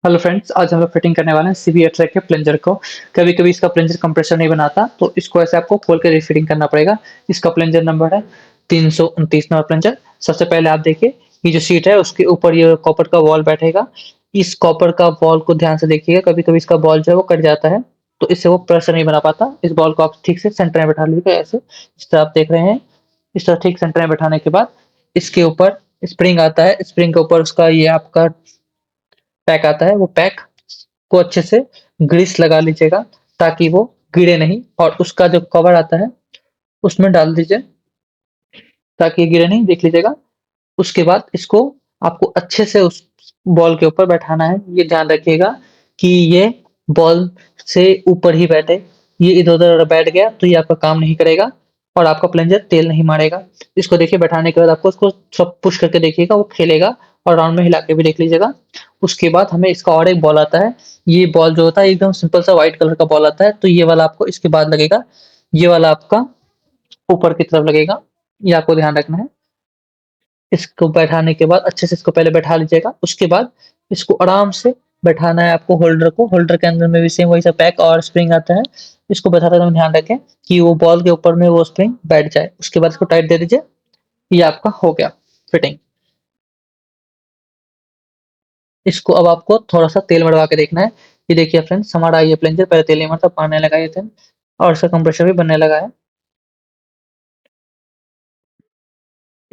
Hello friends, आज हम लोग फिटिंग करने वाले हैं सीबीए ट्रैक के प्लंजर को। कभी-कभी इसका प्लंजर कंप्रेसर नहीं बनाता, तो इसको ऐसे आपको खोल के रीफिटिंग करना पड़ेगा। इसका प्लंजर नंबर है 329 नंबर प्लंजर। सबसे पहले आप देखिए, ये जो सीट है उसके ऊपर ये कॉपर का बॉल बैठेगा। इस कॉपर का बॉल को ध्यान से देखिएगा, कभी-कभी इसका बॉल जो है वो कट जाता है, तो इससे वो प्रेशर नहीं बना पाता। इस बॉल को आप ठीक से सेंटर में बैठा लीजिएगा ऐसे, जिस तरह आप देख रहे हैं। इस तरह ठीक सेंटर में बैठाने के बाद इसके ऊपर स्प्रिंग आता है। स्प्रिंग के ऊपर उसका ये आपका पैक आता है। वो पैक को अच्छे से ग्रीस लगा लीजिएगा ताकि वो गिरे नहीं, और उसका जो कवर आता है उसमें डाल दीजिए ताकि ये गिरे नहीं, देख लीजिएगा। उसके बाद इसको आपको अच्छे से उस बॉल के ऊपर बैठाना है। ये ध्यान रखिएगा कि ये बॉल से ऊपर ही बैठे। ये इधर-उधर अगर बैठ गया तो ये आपका काम नहीं करेगा और आपका प्लंजर तेल नहीं मारेगा। इसको देखिए, बैठाने के बाद आपको इसको सब पुश करके देखिएगा, वो खेलेगा, और राउंड में हिला के भी देख लीजिएगा। उसके बाद हमें इसका और एक बॉल आता है। ये बॉल जो होता है एकदम सिंपल सा व्हाइट कलर का बॉल आता है, तो ये वाला आपको इसके बाद लगेगा। ये वाला आपका ऊपर की तरफ लगेगा, ये आपको ध्यान रखना है। इसको बैठाने के बाद अच्छे से इसको पहले बैठा लीजिएगा। उसके बाद इसको आराम से बैठाना है आपको होल्डर को। होल्डर के अंदर में भी सेम वही सा पैक और स्प्रिंग आता है। इसको बैठाते समय ध्यान रखें कि वो बॉल के ऊपर में वो स्प्रिंग बैठ जाए। उसके बाद इसको टाइट दे दीजिए। ये आपका हो गया फिटिंग। इसको अब आपको थोड़ा-सा तेल मडवा के देखना है। ये देखिए फ्रेंड्स, हमारा ये प्लंजर पहले तेल नहीं मरता, पानी लगाए थे और इसका कंप्रेसर भी बनने लगा है।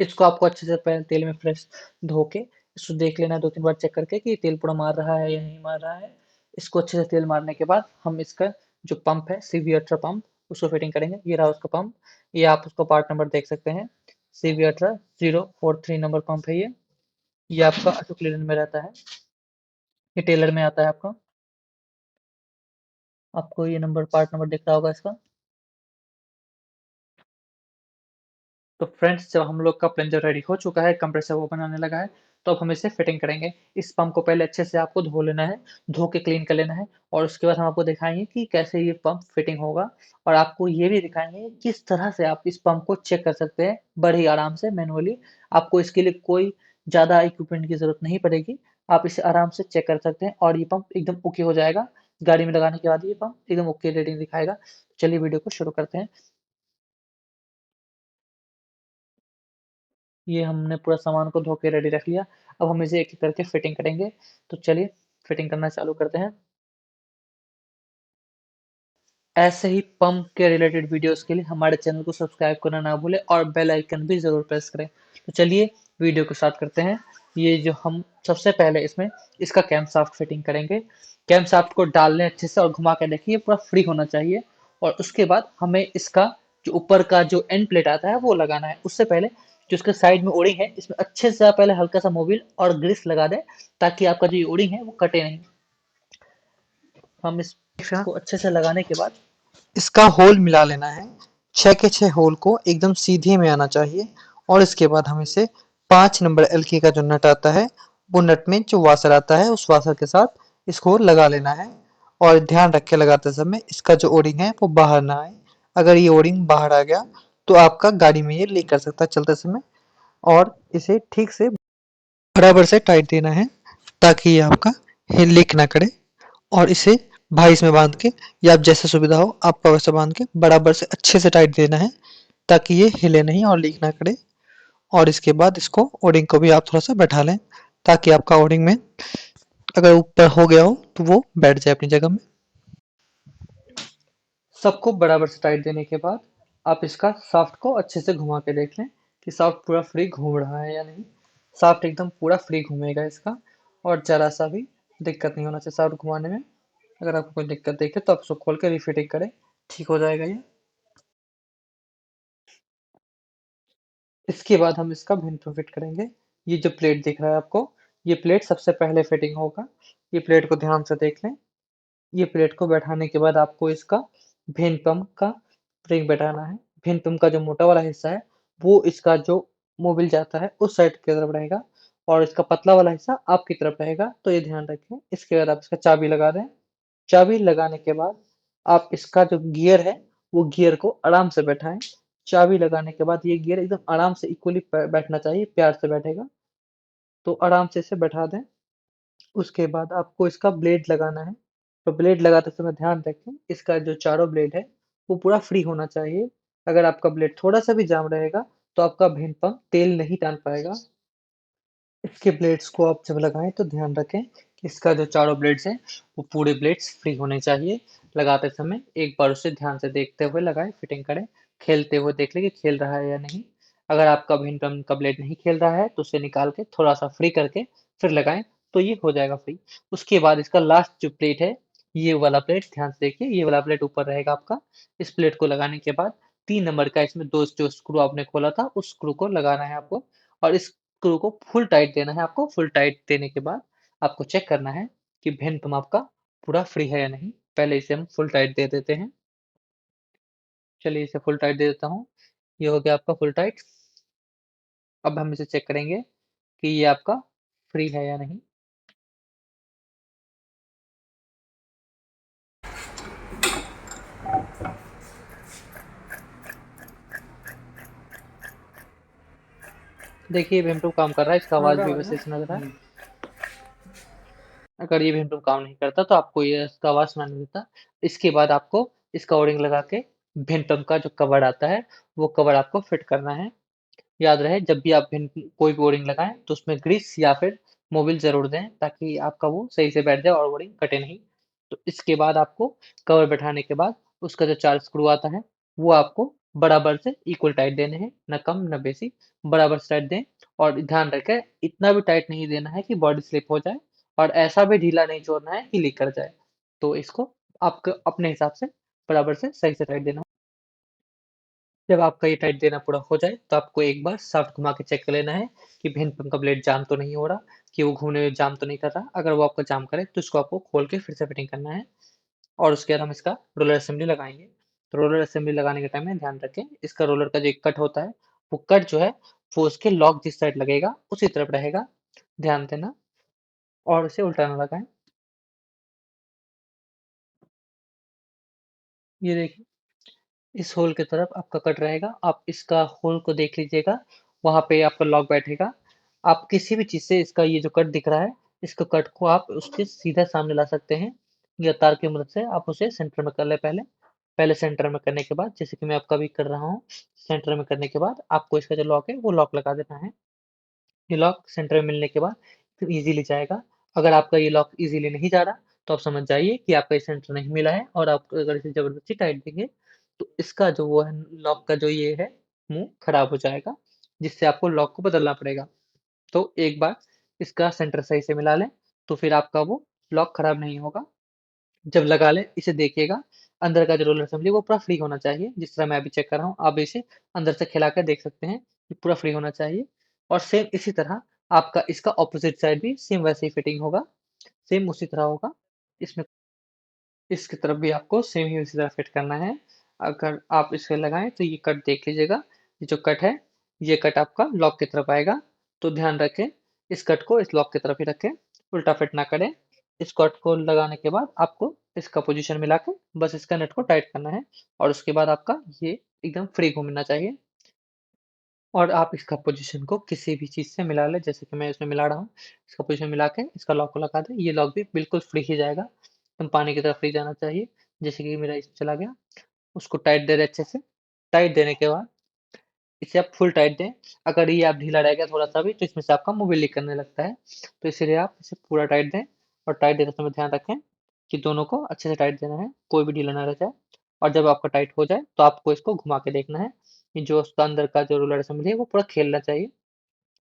इसको आपको अच्छे से पहले तेल में फ्रेश धो के इसको देख लेना है 2-3 बार चेक करके कि तेल पूरा मार रहा है या नहीं मार रहा है। इसको अच्छे से तेल मारने के बाद हम इसका जो पंप है, सीवी अल्ट्रा पंप, उसको फिटिंग करेंगे। ये रहा उसका पंप। ये आप उसका पार्ट नंबर देख सकते हैं। सीवी अल्ट्रा 043 नंबर पंप है ये। ये आपका ऑटो क्लीनर में रहता है। ये टेलर में आता है आपका। आपको ये नंबर पार्ट नंबर दिख रहा होगा इसका। तो फ्रेंड्स, जब हम लोग का प्लंजर रेडी हो चुका है, कंप्रेसर वो बनाने लगा है, तो अब हम इसे फिटिंग करेंगे। इस पंप को पहले अच्छे से आपको धो लेना है, धो के क्लीन कर लेना है, और उसके बाद हम आपको दिखाएँगे कि कैसे ये पंप फिटिंग होगा, और आपको ये भी दिखाएँगे किस तरह से आप इस पंप को चेक कर सकते हैं, बड़े आराम से मैनुअली। आपको इसके लिए कोई ज़्यादा इक्विपमेंट की ज़रूरत नहीं पड़ेगी। आप इसे आराम से चेक कर सकते हैं और ये पंप एकदम ओके हो जाएगा। गाड़ी में लगाने के बाद ये पंप एकदम ओके रीडिंग दिखाएगा। चलिए वीडियो को शुरू करते हैं। ये हमने पूरा सामान को धो के रेडी रख लिया। अब हम इसे एक-एक करके फिटिंग करेंगे। तो चलिए फिटिंग करना चालू करते हैं। ऐसे ही पंप के रिलेटेड वीडियोस के लिए हमारे चैनल को सब्सक्राइब करना ना भूलें और बेल आइकन भी ज़रूर प्रेस करें। तो चलिए वीडियो को स्टार्ट करते हैं। ये जो हम सबसे पहले इसमें इसका कैम शाफ्ट फिटिंग करेंगे। कैम शाफ्ट को डाल लें अच्छे से और घुमा के देखिए, पूरा फ्री होना चाहिए। और उसके बाद हमें इसका जो ऊपर का जो एंड प्लेट आता है वो लगाना है। उससे पहले जो इसके साइड में ओरिंग है, इसमें अच्छे से आप पहले हल्का सा मोबिल और ग्रीस लगा दें, ताकि आपका जो ये ओरिंग है वो कटे नहीं। हम अच्छा, इसको अच्छे से लगाने के बाद इसका होल मिला लेना है। 6 के 6 होल को एकदम सीधे में आना चाहिए, और इसके बाद हम इसे 5 नंबर एलकी का जो नट आता है, वो नट में जो वाशर आता है, उस वाशर के साथ इसको लगा लेना है। और ध्यान रख के लगाते समय इसका जो ओरिंग है वो बाहर ना आए। अगर ये ओरिंग बाहर आ गया तो आपका गाड़ी में ये लीक कर सकता है चलते समय। और इसे ठीक से बराबर से टाइट देना है ताकि ये आपका लीक ना करे। और इसे भाईस में बांध के, या आप जैसे सुविधा हो आपका वैसे बांध के बराबर से अच्छे से टाइट देना है ताकि ये हिले नहीं और लीक ना करे। और इसके बाद इसको ओडिंग को भी आप थोड़ा सा बैठा लें ताकि आपका ओडिंग में अगर ऊपर हो गया हो तो वो बैठ जाए अपनी जगह में। सबको बराबर से टाइट देने के बाद आप इसका शाफ्ट को अच्छे से घुमा के देख लें कि शाफ्ट पूरा फ्री घूम रहा है या नहीं। शाफ्ट एकदम पूरा फ्री घूमेगा इसका, और जरा सा भी दिक्कत नहीं होना चाहिए शाफ्ट घुमाने में। अगर आपको कोई दिक्कत दिखे तो आप उसको खोल के रिफिटिंग करें, ठीक हो जाएगा ये। इसके बाद हम इसका भिन्न पे फिट करेंगे। ये जो प्लेट दिख रहा है आपको, ये प्लेट सबसे पहले फिटिंग होगा। ये प्लेट को ध्यान से देख लें। ये प्लेट को बैठाने के बाद आपको इसका वेन पंप का रिंग बैठाना है। वेन पंप का जो मोटा वाला हिस्सा है, वो इसका जो मोबिल जाता है उस साइड की तरफ रहेगा, और इसका पतला वाला हिस्सा आपकी तरफ रहेगा, तो ये ध्यान रखें। इसके बाद आप इसका चाबी लगा दें। चाबी लगाने के बाद आप इसका जो गियर है, वो गियर को आराम से बैठाएं। चाबी लगाने के बाद ये गियर एकदम आराम से इक्वली बैठना चाहिए, प्यार से बैठेगा, तो आराम से इसे बैठा दें। उसके बाद आपको इसका ब्लेड लगाना है। तो ब्लेड लगाते समय ध्यान रखें इसका जो चारों ब्लेड है वो पूरा फ्री होना चाहिए। अगर आपका ब्लेड थोड़ा सा भी जाम रहेगा तो आपका भिन्न पंप तेल नहीं टान पाएगा। इसके ब्लेड्स को आप जब लगाएं तो ध्यान रखें कि इसका जो चारों ब्लेड्स हैं वो पूरे ब्लेड्स फ्री होने चाहिए। लगाते समय एक बार उसे ध्यान से देखते हुए लगाएं, फिटिंग करें। खेलते हुए देख लें कि खेल रहा है या नहीं। अगर आपका भिन्न पंप का ब्लेड नहीं खेल रहा है तो उसे निकाल के थोड़ा सा फ्री करके फिर लगाएं, तो ये हो जाएगा फ्री। उसके बाद इसका लास्ट जो प्लेट है, ये वाला प्लेट ध्यान से देखिए, ये वाला प्लेट ऊपर रहेगा आपका। इस प्लेट को लगाने के बाद 3 नंबर का इसमें दो जो स्क्रू आपने खोला था उस स्क्रू को लगाना है आपको। और इस स्क्रू को फुल टाइट देना है आपको। फुल टाइट देने के बाद आपको चेक करना है कि भिन्न पंप आपका पूरा फ्री है या नहीं। पहले इसे हम फुल टाइट दे देते हैं। चलिए इसे फुल टाइट दे देता हूँ। ये हो गया आपका फुल टाइट। अब हम इसे चेक करेंगे कि ये आपका फ्री है या नहीं। देखिए भिन्न पंप काम कर रहा है, इसका आवाज भी वैसे सुना जा रहा है। अगर ये भिन्न पंप काम नहीं करता तो आपको ये इसका आवाज सुनाई नहीं देता। इसके बाद आपको इसका ओरिंग लगा के भिन्न पंप का जो कवर आता है वो कवर आपको फिट करना है। याद रहे जब भी आप कोई भी बोरिंग लगाएं तो उसमें ग्रीस या फिर मोबिल जरूर दें ताकि आपका वो सही से बैठ जाए और बोरिंग कटे नहीं। तो इसके बाद आपको कवर बैठाने के बाद उसका जो 4 स्क्रू आता है वो आपको बराबर से इक्वल टाइट देने हैं, न कम न बेसी। बराबर से टाइट दें। और ध्यान रखें इतना भी टाइट नहीं देना है कि बॉडी स्लिप हो जाए और ऐसा भी ढीला नहीं छोड़ना है कि लीक कर जाए। तो इसको आपको अपने हिसाब से बराबर से सही से टाइट देना। जब आपका ये टाइट देना पूरा हो जाए तो आपको एक बार शाफ्ट घुमा के चेक कर लेना है कि भिन्न पंप का ब्लेड जाम तो नहीं हो रहा, कि वो घूमने में जाम तो नहीं कर रहा। अगर वो आपका जाम करे तो इसको आपको खोल के फिर से फिटिंग करना है। और उसके बाद हम इसका रोलर असेंबली लगाएंगे। तो रोलर असेंबली लगाने के टाइम में ध्यान रखें इसका रोलर का जो एक कट होता है वो कट जो है वो उसके लॉक जिस साइड लगेगा उसी तरफ रहेगा। ध्यान देना। और उसे उल्टा ना लगाएं। ये देखिए इस होल की तरफ आपका कट रहेगा, आप इसका होल को देख लीजिएगा, वहां पे आपका लॉक बैठेगा। आप किसी भी चीज से इसका ये जो कट दिख रहा है इसका कट को आप उसके सीधा सामने ला सकते हैं या तार की मदद से आप उसे सेंटर में कर ले। पहले पहले सेंटर में करने के बाद जैसे कि मैं आपका भी कर रहा हूँ, सेंटर में करने के बाद आपको इसका जो लॉक है वो लॉक लगा देना है। ये लॉक सेंटर में मिलने के बाद फिर इजीली जाएगा। अगर आपका ये लॉक इजीली नहीं जा रहा तो आप समझ जाइए कि आपका ये सेंटर नहीं मिला है और आप अगर इसे जबरदस्ती टाइट देंगे तो इसका जो वो है लॉक का जो ये है मुंह खराब हो जाएगा, जिससे आपको लॉक को बदलना पड़ेगा। तो एक बार इसका सेंटर सही से मिला लें तो फिर आपका वो लॉक खराब नहीं होगा। जब लगा लें इसे देखिएगा, अंदर का जो रोलर असेंबली वो पूरा फ्री होना चाहिए। जिस तरह मैं अभी चेक कर रहा हूँ आप इसे अंदर से खिला कर देख सकते हैं कि पूरा फ्री होना चाहिए। और सेम इसी तरह आपका इसका ऑपोजिट साइड भी सेम वैसे ही फिटिंग होगा, सेम उसी तरह होगा। इसमें इसकी तरफ भी आपको सेम ही उसी तरह फिट करना है। अगर आप इसे लगाएं तो ये कट देख लीजिएगा, ये जो कट है ये कट आपका लॉक की तरफ आएगा। तो ध्यान रखें इस कट को इस लॉक की तरफ ही रखें, उल्टा फिट ना करें। इस कट को लगाने के बाद आपको इसका पोजीशन मिला के बस इसका नट को टाइट करना है और उसके बाद आपका ये एकदम फ्री घूमना चाहिए। और आप इसका पोजीशन को किसी भी चीज़ से मिला लें, जैसे कि मैं इसमें मिला रहा हूँ। इसका पोजीशन मिला के इसका लॉक को लगा दें, ये लॉक भी बिल्कुल फ्री ही जाएगा, एकदम पानी की तरह फ्री जाना चाहिए। जैसे कि मेरा इसमें चला गया। उसको टाइट दे दें अच्छे से। टाइट देने के बाद इसे आप फुल टाइट दें। अगर ये आप ढीला रह गया थोड़ा-सा भी तो इसमें से आपका मोबिल लीक करने लगता है। तो इसीलिए आप इसे पूरा टाइट दें और टाइट देते समय ध्यान रखें कि दोनों को अच्छे से टाइट देना है, कोई भी ढीला ना रह जाए। और जब आपका टाइट हो जाए तो आपको इसको घुमा के देखना है कि जो उसका अंदर का जो रोलर असेंबली है वो पूरा खेलना चाहिए,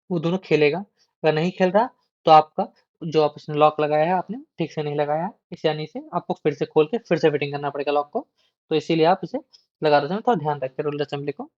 वो दोनों खेलेगा। अगर नहीं खेल रहा तो आपका जो आप इसमें लॉक लगाया है आपने ठीक से नहीं लगाया है, इस यानी से आपको फिर से खोल के फिर से फिटिंग करना पड़ेगा लॉक को। तो इसीलिए आप इसे लगाते समय थोड़ा ध्यान रखें रोलर असेंबली को।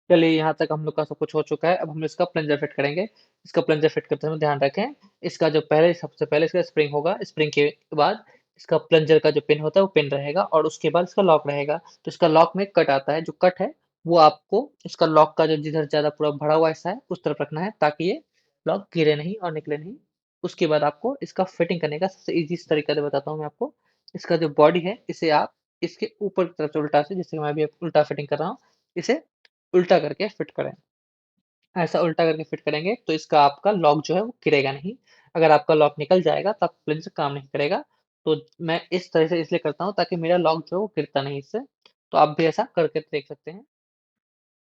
चलिए यहाँ तक हम लोग का सब कुछ हो चुका है, अब हम इसका प्लंजर फिट करेंगे। इसका प्लंजर फिट करते समय ध्यान रखें इसका जो पहले सबसे पहले इसका स्प्रिंग होगा, स्प्रिंग के बाद इसका प्लंजर का जो पिन होता है वो पिन रहेगा और उसके बाद इसका लॉक रहेगा। तो इसका लॉक में कट आता है, जो कट है वो आपको इसका लॉक का जो जिधर ज्यादा पूरा भरा हुआ हिस्सा है उस तरफ रखना है ताकि ये लॉक गिरे नहीं और निकले नहीं। उसके बाद आपको इसका फिटिंग करने का सबसे इजी तरीका से बताता हूँ मैं आपको। इसका जो बॉडी है इसे आप इसके ऊपर की तरफ से उल्टा से, जैसे मैं अभी उल्टा फिटिंग कर रहा हूँ, इसे उल्टा करके फिट करें। ऐसा उल्टा करके फिट करेंगे तो इसका आपका लॉक जो है वो गिरेगा नहीं। अगर आपका लॉक निकल जाएगा तो आपका प्लंजर काम नहीं करेगा। तो मैं इस तरह से इसलिए करता हूँ ताकि मेरा लॉक जो है वो गिरता नहीं इससे। तो आप भी ऐसा करके देख सकते हैं।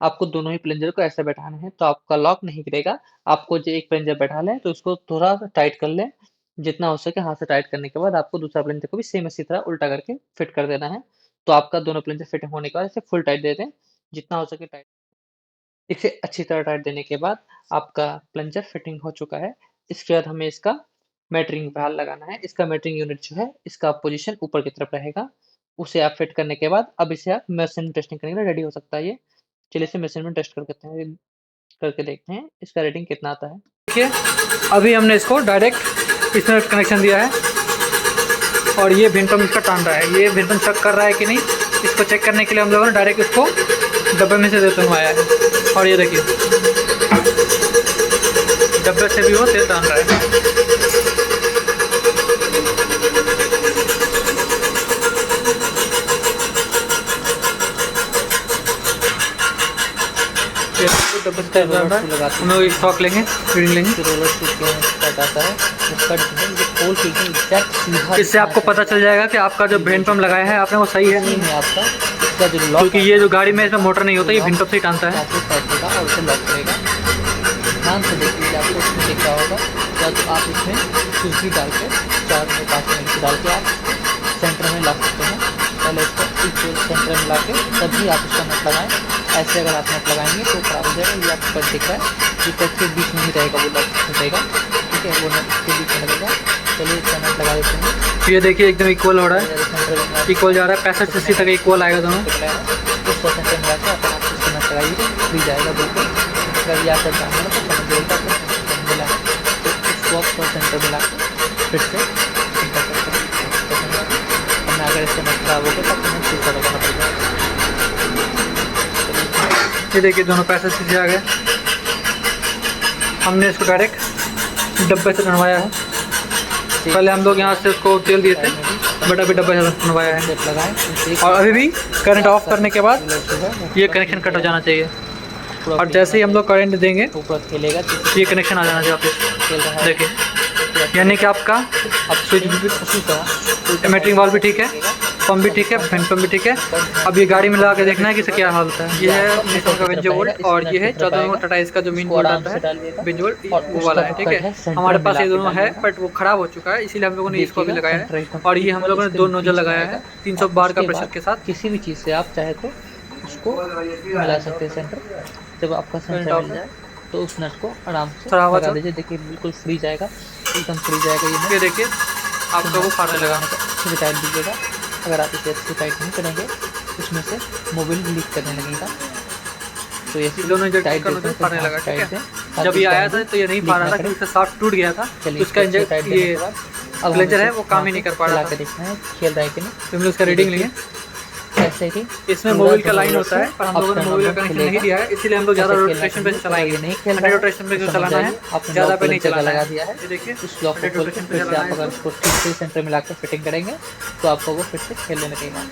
आपको दोनों ही प्लंजर को ऐसे बैठाना है तो आपका लॉक नहीं गिरेगा। आपको जो एक प्लंजर बैठा लें तो उसको थोड़ा सा टाइट कर लें, जितना हो सके हाथ से टाइट करने के बाद आपको दूसरा प्लंजर को भी सेम इसी तरह उल्टा करके फिट कर देना है। तो आपका दोनों प्लंजर फिट होने के बाद इसे फुल टाइट दे दें, जितना हो सके टाइट। इसे अच्छी तरह टाइट देने के बाद आपका प्लंजर फिटिंग हो चुका है। इसके बाद हमें इसका मैटरिंग वाल्व लगाना है। इसका मैटरिंग यूनिट जो है इसका पोजीशन ऊपर की तरफ रहेगा। उसे आप फिट करने के बाद अब इसे आप मशीन टेस्टिंग करने के लिए रेडी हो सकता है ये। चलिए इसे मशीन में टेस्ट करके देखते हैं इसका रेटिंग कितना आता है। देखिए अभी हमने इसको डायरेक्ट इसमें कनेक्शन दिया है और ये विंड पंप इसका टान रहा है। ये विंड पंप चेक कर रहा है कि नहीं, इसको चेक करने के लिए हम लोगों ने डायरेक्ट इसको डब्बे में से देते हुए आया है। और ये देखिए डब्बे से भी वो तेल टान रहा है। डब्बे से तेल डाल रहा है। हम लोग स्टॉक लेंगे, रीडिंग लेंगे। इससे आपको पता चल जाएगा कि आपका जो विंड पंप लगाया है आपने वो सही है नहीं है आपका। क्योंकि ये जो गाड़ी में इसमें मोटर नहीं होता, ये विंड पंप से ही टानता है। ध्यान से देखिए आपको इसमें दिख रहा होगा। या तो आप इसमें कुछ भी डाल के 4 से 5 मिनट डाल के आप सेंटर में ला सकते हैं। पहले इसको इक्वल सेंटर में ला के तभी आप इसका नट लगाएं। ऐसे अगर आप नट लगाएंगे तो खराब हो जाएगा। ये आपको दिख रहा है कि कट के बीच में ही रहेगा, वो लग रहेगा। ठीक है, वो नट के बीच में लगेगा। चलिए इसका नट लगा देते हैं। ये देखिए एकदम इक्वल हो रहा है, इक्वल जा रहा है। 65-80 तक इक्वल आएगा दोनों। उस सेंटर में लाकर अपन आप इसका नट लगाइए, खुल जाएगा बिल्कुल। अगर या कर जाना तो समझ जाएगा तो मिला तो इसको आप सेंटर में लाकर फिर से सेंटर करते हैं। अगर इससे नट खराब हो गया तो हमें दूसरा लगाना पड़ेगा। ये देखिए दोनों 65-80 आ गए। हमने इसको डायरेक्ट डब्बे से बनवाया है। पहले हम लोग यहाँ से उसको तेल दिए थे, बट अभी डब्बे से बनवाया है। और अभी भी करंट ऑफ करने के बाद ये कनेक्शन कट हो जाना चाहिए। और जैसे ही हम लोग करंट देंगे खेलेगा ये कनेक्शन आ जाना चाहिए वापस। देखिए यानी कि आपका अब स्विच भी मैटरिंग वाल्व भी ठीक है, पंप भी ठीक है, फैन पंप भी ठीक है। अब ये गाड़ी में लगा के देखना है कि इससे क्या हाल होता है। ये है निशान का बेंजो वोल्ट और ये है 14 नंबर टाटा इसका जो मेन वोल्ट आता है बेंजो वोल्ट वो वाला है। ठीक है, हमारे पास ये दोनों है बट वो खराब हो चुका है, इसीलिए हम लोगों ने इसको भी लगाया है। और ये हम लोगों ने 2 नोजल लगाया है 300 बार का प्रेशर के साथ। किसी भी चीज़ से आप चाहे तो उसको मिला सकते हैं सेंटर। जब आपका सेंटर मिल जाए तो उस नट को आराम से लगा दीजिए। देखिए बिल्कुल फ्री जाएगा, एकदम फ्री जाएगा। ये देखिए आपका वो फाटने लगा है। इसे टाइट दीजिएगा। अगर आप इसे अच्छे टाइट नहीं करेंगे उसमें से मोबाइल लीक करने लगेगा। तो ये दोनों जो टाइट फाटने लगा। ठीक है, जब ये आया था तो ये नहीं फाड़ा था क्योंकि इसका शाफ्ट टूट गया था। उसका ये प्लंजर है वो काम ही नहीं कर पा रहा था। देखना है खेल रहा है कि नहीं। तो हम लोग इसका रीडिंग लेंगे। ऐसे ही इसमें मोबाइल का लाइन होता है पर हम लोगों ने मोबाइल का कनेक्शन नहीं दिया है, इसीलिए हम लोग ज़्यादा रोटेशन पे चलाएंगे नहीं। 100 रोटेशन पे जो चलाना है, ज़्यादा पे नहीं चलाना लगा है। दिया है। ये देखिए उस लॉक को खोल के फिर से आप अगर उसको ठीक से सेंटर में लाकर फिटिंग करेंगे तो आपको वो फिर से खेलने लगेगा।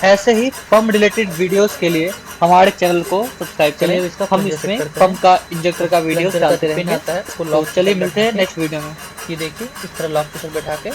ऐसे ही पंप रिलेटेड वीडियोस के लिए हमारे चैनल को सब्सक्राइब करें। हम इसमें पंप का इंजेक्टर का वीडियो डालते रहेंगे। तो चलिए मिलते हैं नेक्स्ट वीडियो में। ये देखिए इस तरह लॉक के साथ बैठा के